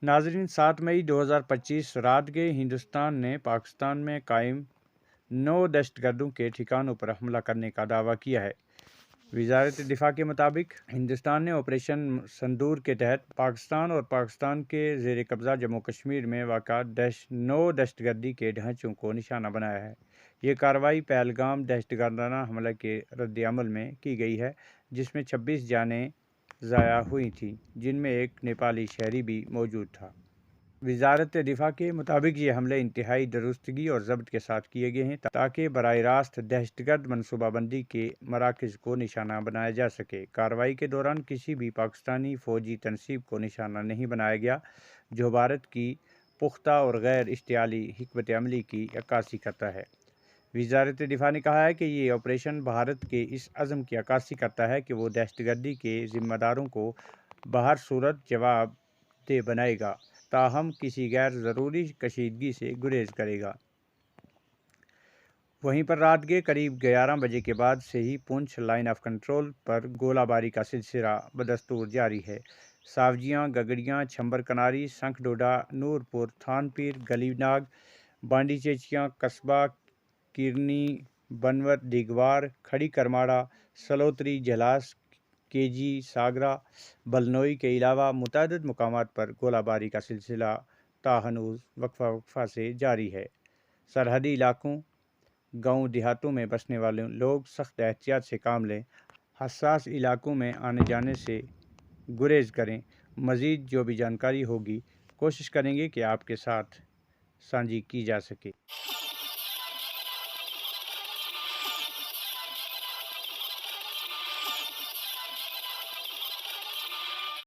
ناظرین، 7 مئی 2025 رات کے ہندوستان نے پاکستان میں قائم 9 دہشت گردوں کے ٹھکانوں پر حملہ کرنے کا دعویٰ کیا ہے۔ وزارت دفاع کے مطابق ہندوستان نے آپریشن سندور کے تحت پاکستان اور پاکستان کے زیر قبضہ جموں کشمیر میں واقع 9 دہشت گردی کے ڈھانچوں کو نشانہ بنایا ہے۔ یہ کارروائی پہلگام دہشت گردانہ حملے کے رد عمل میں کی گئی ہے، جس میں 26 جانیں ضائع ہوئی تھیں، جن میں ایک نیپالی شہری بھی موجود تھا۔ وزارت دفاع کے مطابق یہ حملے انتہائی درستگی اور ضبط کے ساتھ کیے گئے ہیں تاکہ براہ راست دہشت گرد منصوبہ بندی کے مراکز کو نشانہ بنایا جا سکے۔ کارروائی کے دوران کسی بھی پاکستانی فوجی تنصیب کو نشانہ نہیں بنایا گیا، جو بھارت کی پختہ اور غیر اشتعالی حکمت عملی کی عکاسی کرتا ہے۔ وزارت دفاع نے کہا ہے کہ یہ آپریشن بھارت کے اس عزم کی عکاسی کرتا ہے کہ وہ دہشت گردی کے ذمہ داروں کو بہر صورت جواب دہ بنائے گا، تاہم کسی غیر ضروری کشیدگی سے گریز کرے گا۔ وہیں پر رات کے قریب 11 بجے کے بعد سے ہی پونچھ لائن آف کنٹرول پر گولہ باری کا سلسلہ بدستور جاری ہے۔ ساوجیاں، گگڑیاں، چھمبر کناری، سنکھ ڈوڈا، نورپور، تھان پیر، گلی ناگ، بانڈی چیچیاں، قصبہ کیرنی، بنور، دیگوار، کھڑی کرماڑا، سلوتری، جھلاس، کے جی، ساگرا، بلنوئی کے علاوہ متعدد مقامات پر گولہ باری کا سلسلہ تاہنوز وقفہ وقفہ سے جاری ہے۔ سرحدی علاقوں، گاؤں دیہاتوں میں بسنے والے لوگ سخت احتیاط سے کام لیں، حساس علاقوں میں آنے جانے سے گریز کریں۔ مزید جو بھی جانکاری ہوگی کوشش کریں گے کہ آپ کے ساتھ سانجھی کی جا سکے۔